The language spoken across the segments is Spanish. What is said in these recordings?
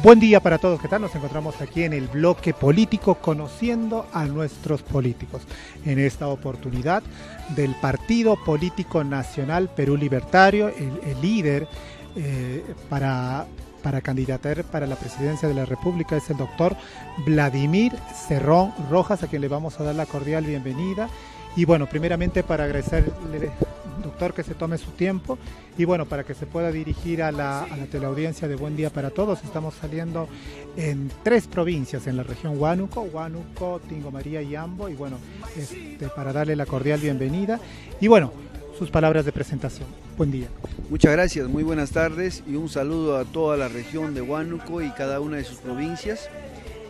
Buen día para todos, ¿qué tal? Nos encontramos aquí en el bloque político conociendo a nuestros políticos. En esta oportunidad del Partido Político Nacional Perú Libertario, el líder para candidatar para la presidencia de la República es el doctor Vladimir Cerrón Rojas, a quien le vamos a dar la cordial bienvenida. Y bueno, primeramente para agradecerle, doctor, que se tome su tiempo y bueno, para que se pueda dirigir a la teleaudiencia de Buen Día para Todos. Estamos saliendo en 3 provincias en la región Huánuco, Tingo María y Ambo, y bueno, para darle la cordial bienvenida y bueno, sus palabras de presentación. Buen día. Muchas gracias, muy buenas tardes y un saludo a toda la región de Huánuco y cada una de sus provincias,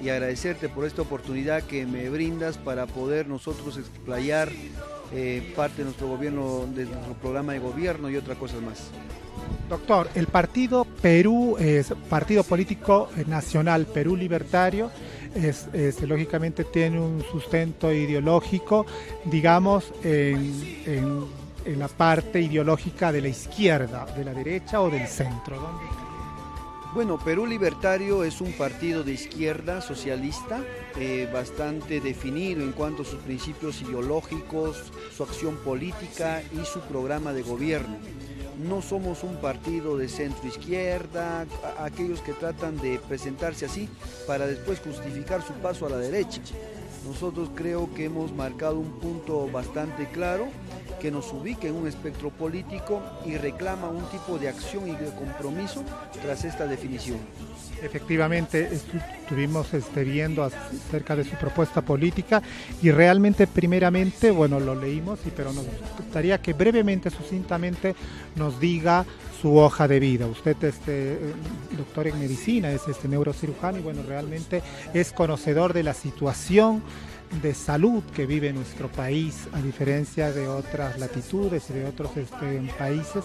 y agradecerte por esta oportunidad que me brindas para poder nosotros explayar parte de nuestro gobierno, de nuestro programa de gobierno y otras cosas más. Doctor, el Partido Político Nacional Perú Libertario lógicamente tiene un sustento ideológico, digamos, en la parte ideológica de la izquierda, de la derecha o del centro. ¿Dónde? Bueno, Perú Libertario es un partido de izquierda socialista, bastante definido en cuanto a sus principios ideológicos, su acción política y su programa de gobierno. No somos un partido de centro izquierda, aquellos que tratan de presentarse así para después justificar su paso a la derecha. Nosotros creo que hemos marcado un punto bastante claro que nos ubica en un espectro político y reclama un tipo de acción y de compromiso tras esta definición. Efectivamente, estuvimos viendo acerca de su propuesta política y realmente, primeramente, bueno, lo leímos, pero nos gustaría que brevemente, sucintamente, nos diga su hoja de vida. Usted doctor en medicina, es neurocirujano y bueno, realmente es conocedor de la situación de salud que vive nuestro país, a diferencia de otras latitudes y de otros países.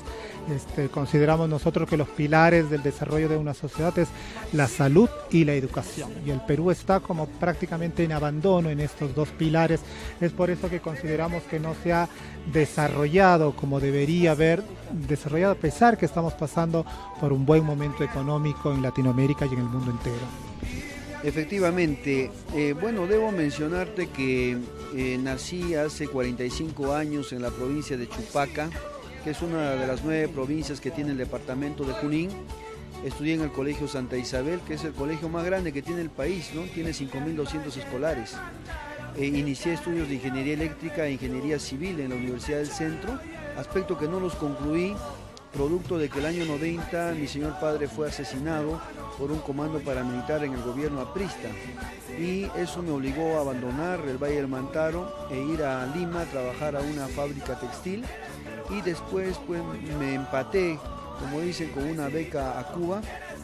Consideramos nosotros que los pilares del desarrollo de una sociedad es la salud y la educación, y el Perú está como prácticamente en abandono en estos 2 pilares. Es por eso que consideramos que no se ha desarrollado como debería haber desarrollado, a pesar que estamos pasando por un buen momento económico en Latinoamérica y en el mundo entero. Efectivamente, bueno, debo mencionarte que nací hace 45 años en la provincia de Chupaca, que es una de las 9 provincias que tiene el departamento de Junín. Estudié en el Colegio Santa Isabel, que es el colegio más grande que tiene el país, ¿no? Tiene 5.200 escolares. Inicié estudios de Ingeniería Eléctrica e Ingeniería Civil en la Universidad del Centro, aspecto que no los concluí, producto de que el año 90 mi señor padre fue asesinado por un comando paramilitar en el gobierno aprista, y eso me obligó a abandonar el Valle del Mantaro e ir a Lima a trabajar a una fábrica textil, y después pues me empaté, como dicen, con una beca a Cuba,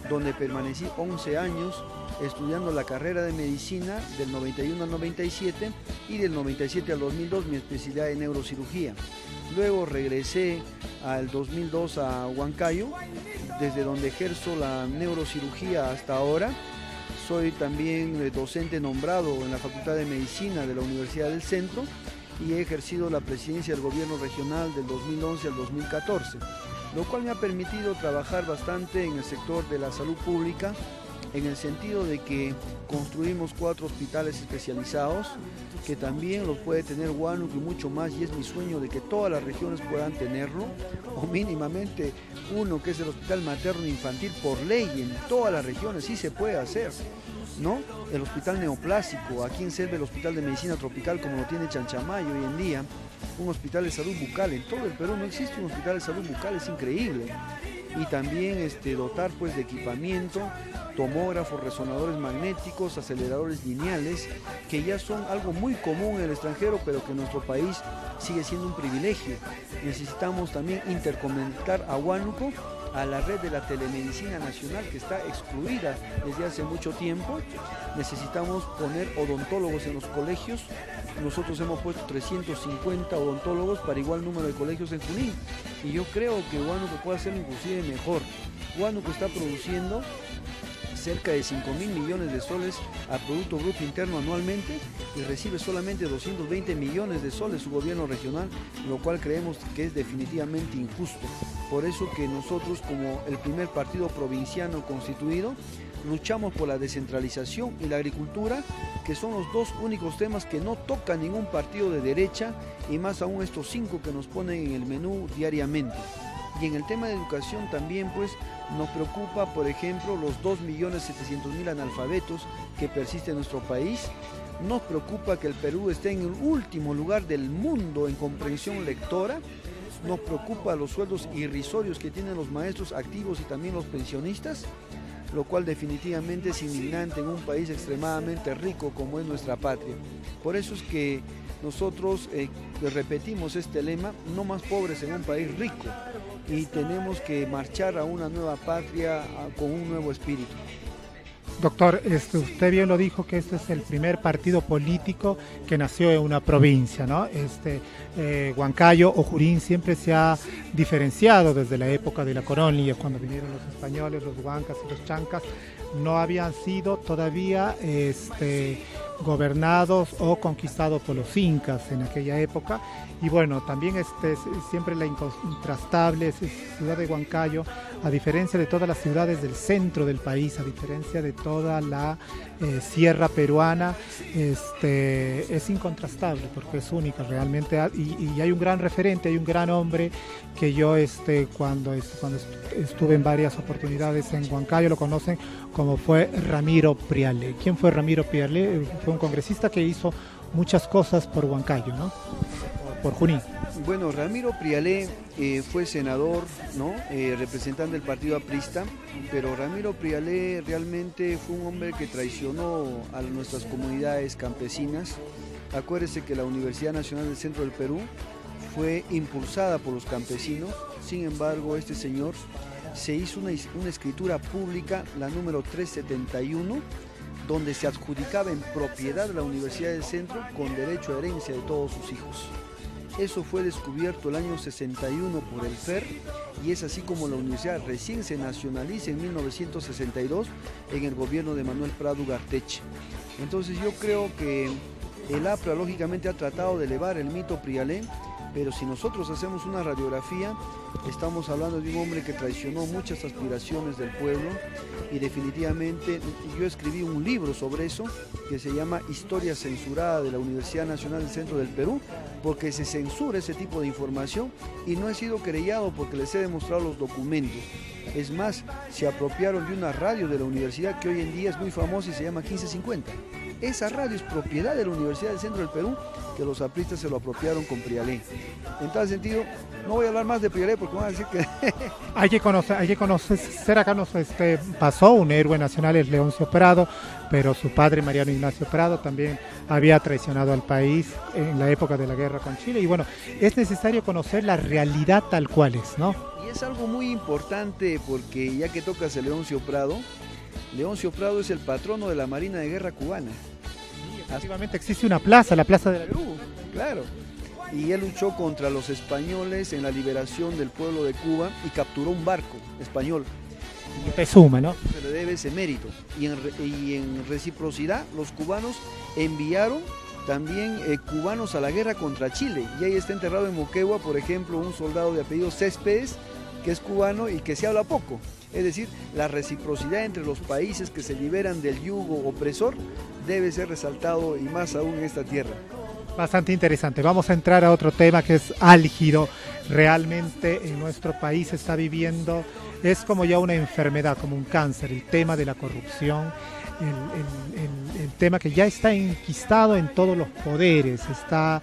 donde permanecí 11 años estudiando la carrera de medicina del 91 al 97 y del 97 al 2002 mi especialidad en neurocirugía. Luego regresé al 2002 a Huancayo, desde donde ejerzo la neurocirugía hasta ahora. Soy también docente nombrado en la Facultad de Medicina de la Universidad del Centro y he ejercido la presidencia del gobierno regional del 2011 al 2014, lo cual me ha permitido trabajar bastante en el sector de la salud pública, en el sentido de que construimos 4 hospitales especializados, que también los puede tener Huánuco y mucho más, y es mi sueño de que todas las regiones puedan tenerlo, o mínimamente uno, que es el Hospital Materno Infantil, por ley en todas las regiones, sí se puede hacer, ¿no? El Hospital Neoplásico, aquí en Selva el Hospital de Medicina Tropical, como lo tiene Chanchamayo hoy en día, un hospital de salud bucal. En todo el Perú no existe un hospital de salud bucal, es increíble. Y también dotar pues de equipamiento, tomógrafos, resonadores magnéticos, aceleradores lineales, que ya son algo muy común en el extranjero, pero que en nuestro país sigue siendo un privilegio. Necesitamos también interconectar a Huánuco a la red de la telemedicina nacional, que está excluida desde hace mucho tiempo. Necesitamos poner odontólogos en los colegios. Nosotros hemos puesto 350 odontólogos para igual número de colegios en Junín, y yo creo que Huánuco puede hacerlo inclusive mejor. Huánuco está produciendo cerca de 5.000 millones de soles a Producto Bruto Interno anualmente y recibe solamente 220 millones de soles su gobierno regional, lo cual creemos que es definitivamente injusto. Por eso que nosotros, como el primer partido provinciano constituido, luchamos por la descentralización y la agricultura, que son los dos únicos temas que no toca ningún partido de derecha, y más aún estos 5 que nos ponen en el menú diariamente. Y en el tema de educación también pues nos preocupa, por ejemplo, los 2.700.000 analfabetos que persisten en nuestro país. Nos preocupa que el Perú esté en el último lugar del mundo en comprensión lectora. Nos preocupa los sueldos irrisorios que tienen los maestros activos y también los pensionistas, lo cual definitivamente es indignante en un país extremadamente rico como es nuestra patria. Por eso es que nosotros repetimos este lema: no más pobres en un país rico, y tenemos que marchar a una nueva patria con un nuevo espíritu. Doctor, usted bien lo dijo, que este es el primer partido político que nació en una provincia, ¿no? Huancayo o Junín siempre se ha diferenciado desde la época de la colonia, cuando vinieron los españoles, los huancas y los chancas, no habían sido todavía gobernados o conquistados por los incas en aquella época. Y bueno, también siempre la incontrastable ciudad de Huancayo, a diferencia de todas las ciudades del centro del país, a diferencia de toda la sierra peruana, es incontrastable porque es única realmente, y hay un gran referente, hay un gran hombre que yo cuando estuve en varias oportunidades en Huancayo lo conocen como fue Ramiro Priale. ¿Quién fue Ramiro Priale? Fue un congresista que hizo muchas cosas por Huancayo, ¿no? Por Junín. Bueno, Ramiro Priale fue senador, ¿no? Representante del partido aprista, pero Ramiro Priale realmente fue un hombre que traicionó a nuestras comunidades campesinas. Acuérdese que la Universidad Nacional del Centro del Perú fue impulsada por los campesinos. Sin embargo, este señor se hizo una escritura pública, la número 371, donde se adjudicaba en propiedad la Universidad del Centro con derecho a herencia de todos sus hijos. Eso fue descubierto el año 61 por el FER, y es así como la universidad recién se nacionaliza en 1962 en el gobierno de Manuel Prado Ugarteche. Entonces yo creo que el APRA lógicamente ha tratado de elevar el mito Priale, pero si nosotros hacemos una radiografía, estamos hablando de un hombre que traicionó muchas aspiraciones del pueblo, y definitivamente yo escribí un libro sobre eso que se llama Historia censurada de la Universidad Nacional del Centro del Perú, porque se censura ese tipo de información, y no he sido querellado porque les he demostrado los documentos. Es más, se apropiaron de una radio de la universidad que hoy en día es muy famosa y se llama 1550. Esa radio es propiedad de la Universidad del Centro del Perú, que los apristas se lo apropiaron con Priale. En tal sentido, no voy a hablar más de Priale porque van a decir que... hay que conocer, acá nos pasó un héroe nacional, es Leoncio Prado, pero su padre, Mariano Ignacio Prado, también había traicionado al país en la época de la guerra con Chile. Y bueno, es necesario conocer la realidad tal cual es, ¿no? Y es algo muy importante porque ya que tocas a Leoncio Prado es el patrono de la Marina de Guerra cubana. Efectivamente existe una plaza, la Plaza de la Luz. Claro. Y él luchó contra los españoles en la liberación del pueblo de Cuba y capturó un barco español. Y te suma, ¿no? Se le debe ese mérito. Y en reciprocidad, los cubanos enviaron también cubanos a la guerra contra Chile. Y ahí está enterrado en Moquegua, por ejemplo, un soldado de apellido Céspedes, que es cubano y que se habla poco. Es decir, la reciprocidad entre los países que se liberan del yugo opresor debe ser resaltado, y más aún en esta tierra. Bastante interesante. Vamos a entrar a otro tema que es álgido. Realmente en nuestro país se está viviendo, es como ya una enfermedad, como un cáncer, el tema de la corrupción, el tema que ya está enquistado en todos los poderes, está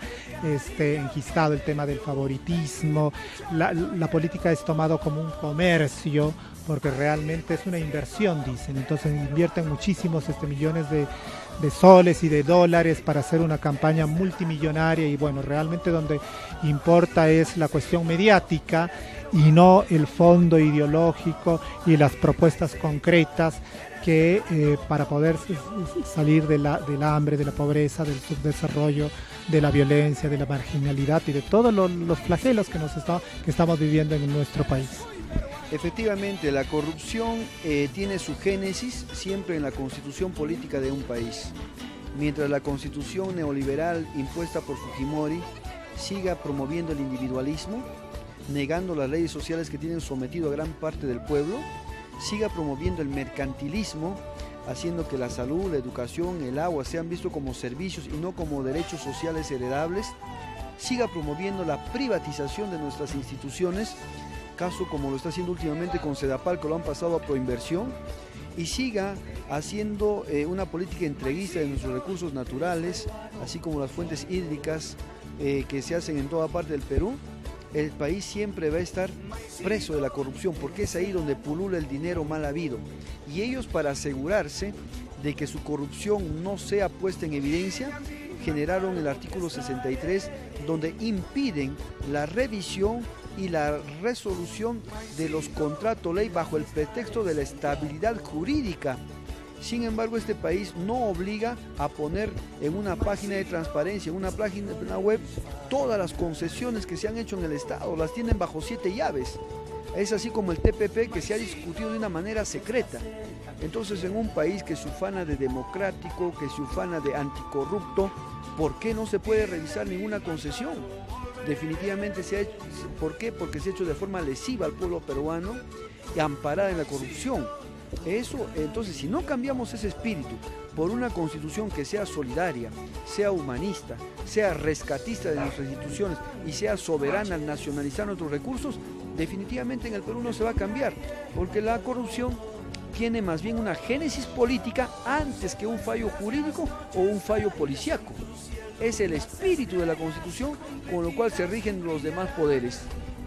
enquistado el tema del favoritismo, la política es tomado como un comercio, porque realmente es una inversión, dicen, entonces invierten muchísimos millones de soles y de dólares para hacer una campaña multimillonaria, y bueno, realmente donde importa es la cuestión mediática y no el fondo ideológico y las propuestas concretas que para poder salir del hambre, de la pobreza, del subdesarrollo, de la violencia, de la marginalidad y de todos los flagelos que estamos viviendo en nuestro país. Efectivamente, la corrupción tiene su génesis siempre en la constitución política de un país. Mientras la constitución neoliberal impuesta por Fujimori siga promoviendo el individualismo, negando las leyes sociales que tienen sometido a gran parte del pueblo, siga promoviendo el mercantilismo, haciendo que la salud, la educación, el agua sean vistos como servicios y no como derechos sociales heredables, siga promoviendo la privatización de nuestras instituciones, caso como lo está haciendo últimamente con Sedapal, que lo han pasado a proinversión, y siga haciendo una política entreguista de nuestros recursos naturales, así como las fuentes hídricas que se hacen en toda parte del Perú. El país siempre va a estar preso de la corrupción, porque es ahí donde pulula el dinero mal habido. Y ellos, para asegurarse de que su corrupción no sea puesta en evidencia, generaron el artículo 63, donde impiden la revisión y la resolución de los contratos ley bajo el pretexto de la estabilidad jurídica. Sin embargo, este país no obliga a poner en una página de transparencia, en una página web, todas las concesiones que se han hecho en el Estado, las tienen bajo 7 llaves. Es así como el TPP, que se ha discutido de una manera secreta. Entonces, en un país que se ufana de democrático, que se ufana de anticorrupto, ¿por qué no se puede revisar ninguna concesión? Definitivamente se ha hecho. ¿Por qué? Porque se ha hecho de forma lesiva al pueblo peruano y amparada en la corrupción. Eso, entonces, si no cambiamos ese espíritu por una constitución que sea solidaria, sea humanista, sea rescatista de nuestras instituciones y sea soberana al nacionalizar nuestros recursos, definitivamente en el Perú no se va a cambiar, porque la corrupción tiene más bien una génesis política antes que un fallo jurídico o un fallo policíaco. Es el espíritu de la Constitución con lo cual se rigen los demás poderes.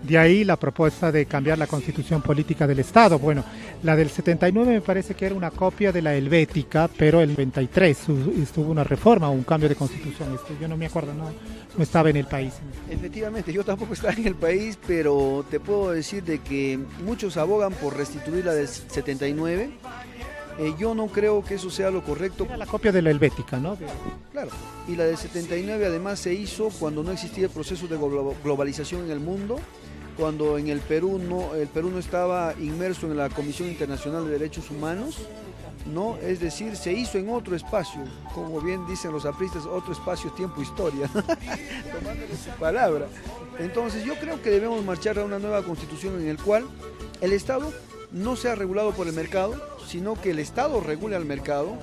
De ahí la propuesta de cambiar la constitución política del Estado. Bueno, la del 79 me parece que era una copia de la helvética, pero el 93 estuvo una reforma o un cambio de constitución. Yo no me acuerdo, no estaba en el país. Efectivamente, yo tampoco estaba en el país, pero te puedo decir de que muchos abogan por restituir la del 79. Yo no creo que eso sea lo correcto. Era la copia de la helvética, ¿no? Claro, y la del 79 además se hizo cuando no existía el proceso de globalización en el mundo, cuando en el Perú no estaba inmerso en la Comisión Internacional de Derechos Humanos, ¿no? Es decir, se hizo en otro espacio, como bien dicen los apristas, otro espacio, tiempo, historia, tomándole su palabra. Entonces yo creo que debemos marchar a una nueva constitución en el cual el Estado no sea regulado por el mercado, sino que el Estado regule al mercado,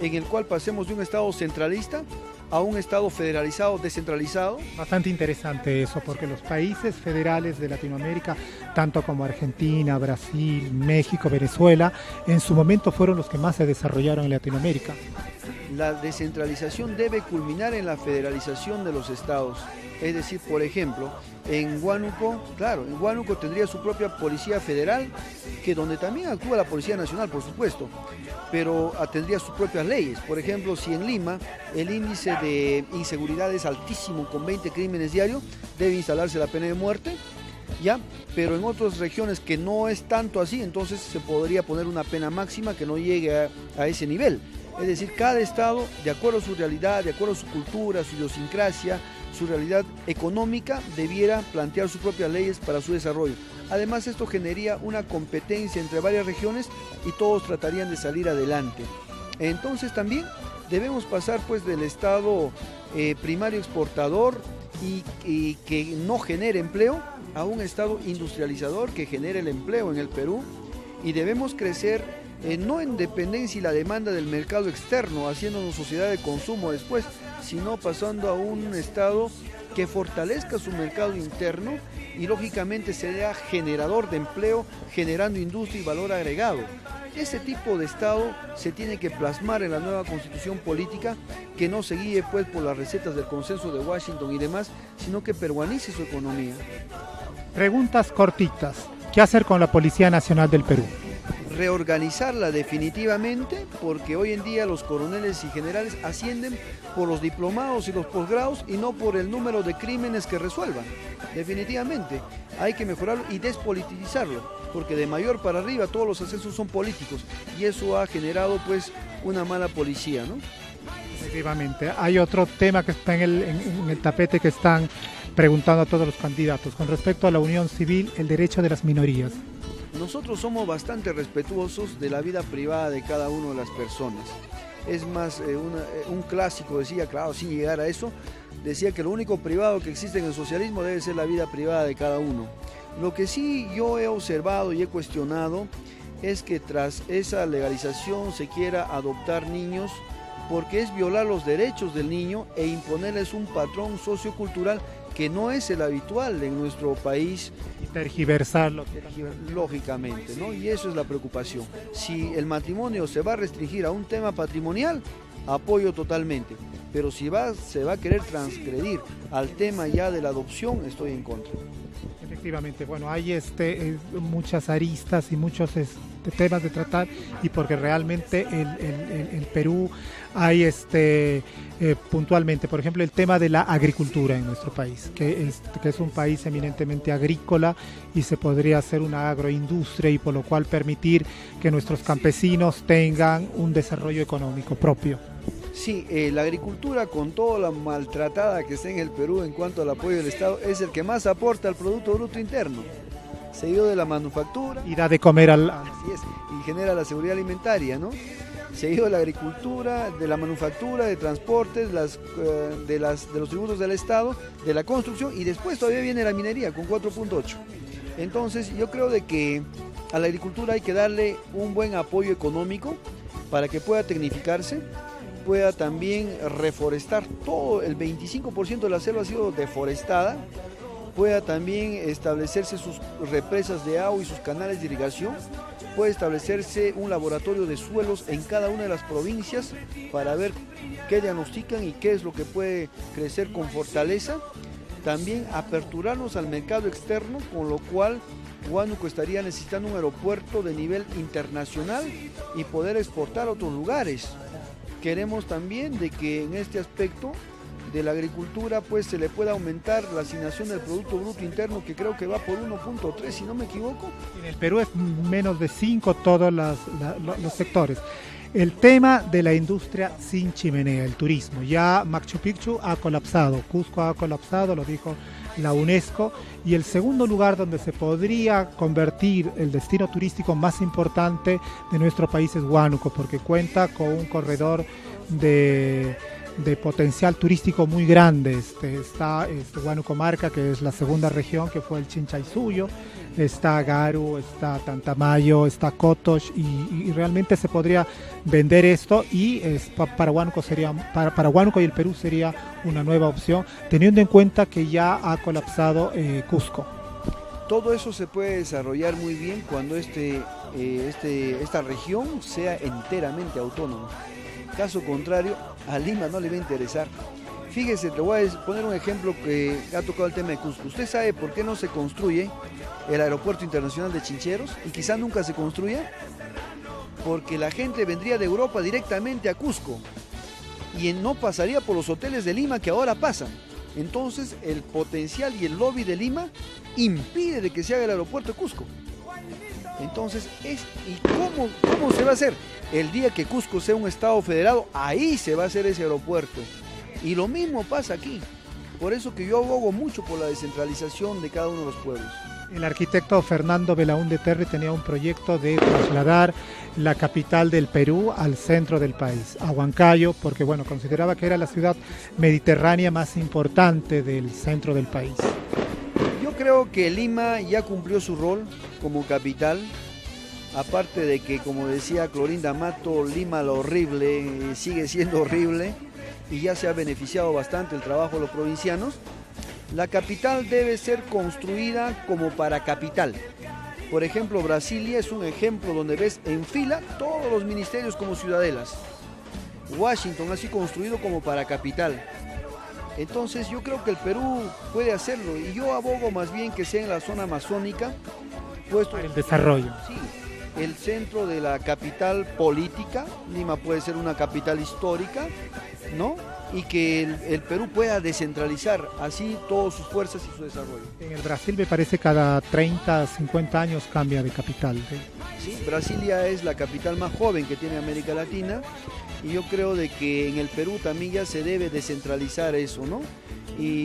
en el cual pasemos de un Estado centralista a un Estado federalizado, descentralizado. Bastante interesante eso, porque los países federales de Latinoamérica, tanto como Argentina, Brasil, México, Venezuela, en su momento fueron los que más se desarrollaron en Latinoamérica. La descentralización debe culminar en la federalización de los estados. Es decir, por ejemplo, en Huánuco, claro, en Huánuco tendría su propia policía federal, que donde también actúa la Policía Nacional, por supuesto, pero tendría sus propias leyes. Por ejemplo, si en Lima el índice de inseguridad es altísimo, con 20 crímenes diarios, debe instalarse la pena de muerte, ¿ya? Pero en otras regiones que no es tanto así, entonces se podría poner una pena máxima que no llegue a ese nivel. Es decir, cada estado, de acuerdo a su realidad, de acuerdo a su cultura, su idiosincrasia, su realidad económica, debiera plantear sus propias leyes para su desarrollo. Además, esto generaría una competencia entre varias regiones y todos tratarían de salir adelante. Entonces también debemos pasar pues del estado primario exportador y que no genere empleo a un estado industrializador que genere el empleo en el Perú, y debemos crecer no en dependencia y la demanda del mercado externo, haciéndonos sociedad de consumo después, sino pasando a un estado que fortalezca su mercado interno y lógicamente sea generador de empleo, generando industria y valor agregado. Ese tipo de estado se tiene que plasmar en la nueva constitución política, que no se guíe pues por las recetas del consenso de Washington y demás, sino que peruanice su economía. Preguntas cortitas. ¿Qué hacer con la Policía Nacional del Perú? Reorganizarla definitivamente, porque hoy en día los coroneles y generales ascienden por los diplomados y los posgrados y no por el número de crímenes que resuelvan. Definitivamente hay que mejorarlo y despolitizarlo, porque de mayor para arriba todos los ascensos son políticos y eso ha generado pues una mala policía, ¿no? Efectivamente. Hay otro tema que está en el tapete que están preguntando a todos los candidatos con respecto a la unión civil, el derecho de las minorías. Nosotros somos bastante respetuosos de la vida privada de cada una de las personas. Es más, un clásico decía, claro, sin llegar a eso, decía que lo único privado que existe en el socialismo debe ser la vida privada de cada uno. Lo que sí yo he observado y he cuestionado es que tras esa legalización se quiera adoptar niños, porque es violar los derechos del niño e imponerles un patrón sociocultural que no es el habitual en nuestro país. Y tergiversarlo. Lógicamente, ¿no? Y eso es la preocupación. Si el matrimonio se va a restringir a un tema patrimonial, apoyo totalmente. Pero si se va a querer transgredir al tema ya de la adopción, estoy en contra. Efectivamente, bueno, hay muchas aristas y muchos temas de tratar, y porque realmente el Perú hay puntualmente, por ejemplo, el tema de la agricultura en nuestro país, que es un país eminentemente agrícola y se podría hacer una agroindustria y por lo cual permitir que nuestros campesinos tengan un desarrollo económico propio. Sí, la agricultura, con toda la maltratada que está en el Perú en cuanto al apoyo del Estado, es el que más aporta al Producto Bruto Interno, seguido de la manufactura. Y da de comer Así es, y genera la seguridad alimentaria, ¿no? Seguido de la agricultura, de la manufactura, de transportes, de los tributos del Estado, de la construcción, y después todavía viene la minería con 4.8. Entonces yo creo de que a la agricultura hay que darle un buen apoyo económico para que pueda tecnificarse, pueda también reforestar todo, el 25% de la selva ha sido deforestada, pueda también establecerse sus represas de agua y sus canales de irrigación, puede establecerse un laboratorio de suelos en cada una de las provincias para ver qué diagnostican y qué es lo que puede crecer con fortaleza. También aperturarnos al mercado externo, con lo cual Huánuco estaría necesitando un aeropuerto de nivel internacional y poder exportar a otros lugares. Queremos también de que en este aspecto de la agricultura pues se le pueda aumentar la asignación del Producto Bruto Interno, que creo que va por 1.3, si no me equivoco. En el Perú es menos de 5 todos los sectores. El tema de la industria sin chimenea, el turismo. Ya Machu Picchu ha colapsado, Cusco ha colapsado, lo dijo la UNESCO, y el segundo lugar donde se podría convertir el destino turístico más importante de nuestro país es Huánuco, porque cuenta con un corredor de potencial turístico muy grande. Está Huánuco Marca, que es la segunda región, que fue el Chinchaysuyo, está Garu, está Tantamayo, está Cotox, y realmente se podría vender esto, y para Huánuco para Huánuco y el Perú sería una nueva opción, teniendo en cuenta que ya ha colapsado Cusco. Todo eso se puede desarrollar muy bien cuando esta región sea enteramente autónoma. Caso contrario, a Lima no le va a interesar. Fíjese, te voy a poner un ejemplo que ha tocado el tema de Cusco. ¿Usted sabe por qué no se construye el aeropuerto internacional de Chincheros y quizá nunca se construya? Porque la gente vendría de Europa directamente a Cusco y no pasaría por los hoteles de Lima que ahora pasan. Entonces el potencial y el lobby de Lima impide de que se haga el aeropuerto de Cusco. Entonces, ¿cómo se va a hacer? El día que Cusco sea un estado federado, ahí se va a hacer ese aeropuerto. Y lo mismo pasa aquí. Por eso que yo abogo mucho por la descentralización de cada uno de los pueblos. El arquitecto Fernando Belaúnde Terry tenía un proyecto de trasladar la capital del Perú al centro del país, a Huancayo, porque bueno, consideraba que era la ciudad mediterránea más importante del centro del país. Yo creo que Lima ya cumplió su rol como capital, aparte de que, como decía Clorinda Mato, Lima lo horrible sigue siendo horrible y ya se ha beneficiado bastante el trabajo de los provincianos. La capital debe ser construida como para capital. Por ejemplo, Brasilia es un ejemplo donde ves en fila todos los ministerios como ciudadelas. Washington así construido como para capital. Entonces yo creo que el Perú puede hacerlo, y yo abogo más bien que sea en la zona amazónica, puesto para el desarrollo. Sí, el centro de la capital política. Lima puede ser una capital histórica, ¿no? Y que el Perú pueda descentralizar así todas sus fuerzas y su desarrollo. En el Brasil me parece cada 30, 50 años cambia de capital. Sí, Brasilia es la capital más joven que tiene América Latina, y yo creo de que en el Perú también ya se debe descentralizar eso, ¿no?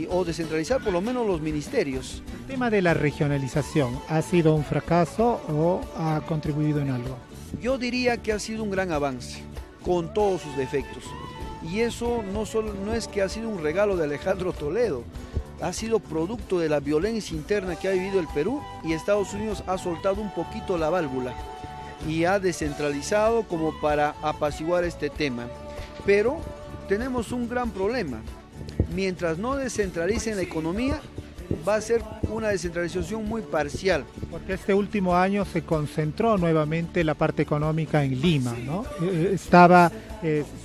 O descentralizar por lo menos los ministerios. ¿El tema de la regionalización ha sido un fracaso o ha contribuido en algo? Yo diría que ha sido un gran avance, con todos sus defectos. Y eso no es que ha sido un regalo de Alejandro Toledo, ha sido producto de la violencia interna que ha vivido el Perú, y Estados Unidos ha soltado un poquito la válvula. y ha descentralizado como para apaciguar este tema. Pero tenemos un gran problema. Mientras no descentralicen la economía, va a ser una descentralización muy parcial. Porque este último año se concentró nuevamente la parte económica en Lima, ¿no? Estaba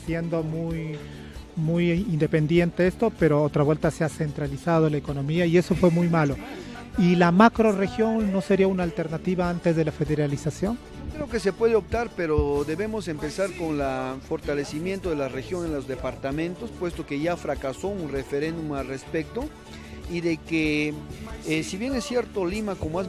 siendo muy independiente esto, pero otra vuelta se ha centralizado la economía y eso fue muy malo. ¿Y la macroregión no sería una alternativa antes de la federalización? Creo que se puede optar, pero debemos empezar con el fortalecimiento de la región en los departamentos, puesto que ya fracasó un referéndum al respecto, y de que, si bien es cierto, Lima, como has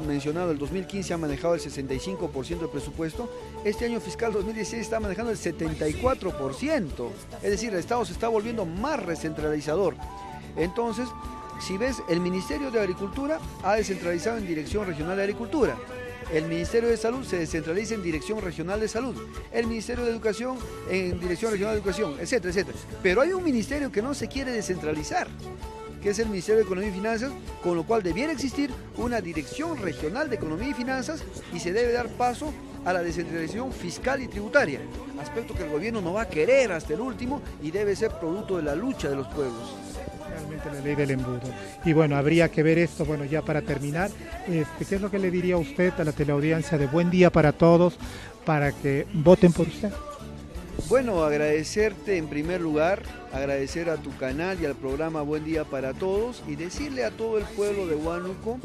mencionado, el 2015 ha manejado el 65% del presupuesto, este año fiscal 2016 está manejando el 74%, es decir, el Estado se está volviendo más recentralizador. Entonces, si ves, el Ministerio de Agricultura ha descentralizado en Dirección Regional de Agricultura, el Ministerio de Salud se descentraliza en Dirección Regional de Salud, el Ministerio de Educación en Dirección Regional de Educación, etcétera, etcétera. Pero hay un ministerio que no se quiere descentralizar, que es el Ministerio de Economía y Finanzas, con lo cual debiera existir una Dirección Regional de Economía y Finanzas y se debe dar paso a la descentralización fiscal y tributaria, aspecto que el gobierno no va a querer hasta el último y debe ser producto de la lucha de los pueblos. Realmente la ley del embudo. Y bueno, habría que ver esto, bueno, ya para terminar, ¿qué es lo que le diría usted a la teleaudiencia de Buen Día para Todos para que voten por usted? Bueno, agradecerte en primer lugar, agradecer a tu canal y al programa Buen Día para Todos y decirle a todo el pueblo de Huánuco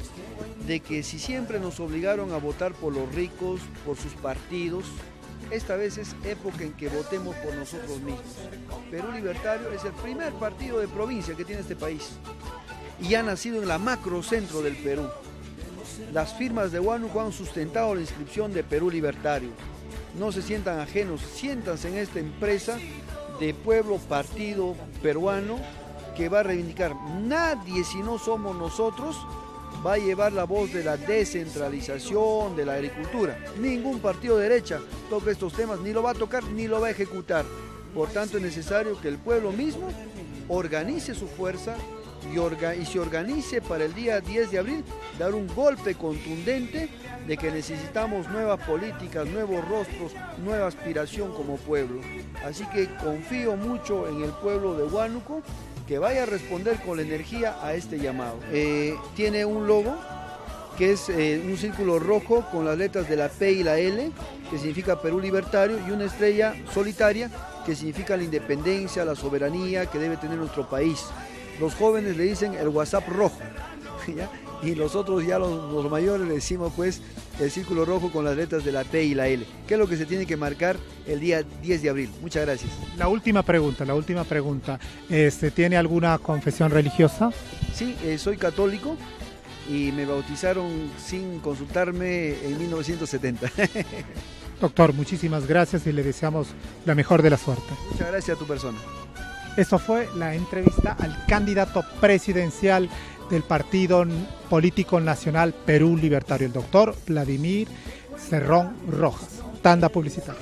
de que si siempre nos obligaron a votar por los ricos, por sus partidos, esta vez es época en que votemos por nosotros mismos. Perú Libertario es el primer partido de provincia que tiene este país y ha nacido en la macrocentro del Perú. Las firmas de Huánuco han sustentado la inscripción de Perú Libertario. No se sientan ajenos, siéntanse en esta empresa de pueblo partido peruano que va a reivindicar. Nadie, si no somos nosotros, va a llevar la voz de la descentralización de la agricultura. Ningún partido de derecha toca estos temas, ni lo va a tocar, ni lo va a ejecutar. Por tanto, es necesario que el pueblo mismo organice su fuerza y se organice para el día 10 de abril, dar un golpe contundente de que necesitamos nuevas políticas, nuevos rostros, nueva aspiración como pueblo. Así que confío mucho en el pueblo de Huánuco, que vaya a responder con la energía a este llamado. Tiene un logo que es un círculo rojo con las letras de la P y la L, que significa Perú Libertario, y una estrella solitaria que significa la independencia, la soberanía que debe tener nuestro país. Los jóvenes le dicen el WhatsApp rojo, ¿ya? Y nosotros ya los mayores le decimos pues el círculo rojo con las letras de la T y la L, que es lo que se tiene que marcar el día 10 de abril. Muchas gracias. La última pregunta. ¿Tiene alguna confesión religiosa? Sí, soy católico y me bautizaron sin consultarme en 1970. Doctor, muchísimas gracias y le deseamos la mejor de la suerte. Muchas gracias a tu persona. Eso fue la entrevista al candidato presidencial del Partido Político Nacional Perú Libertario, el doctor Vladimir Cerrón Rojas. Tanda publicitaria.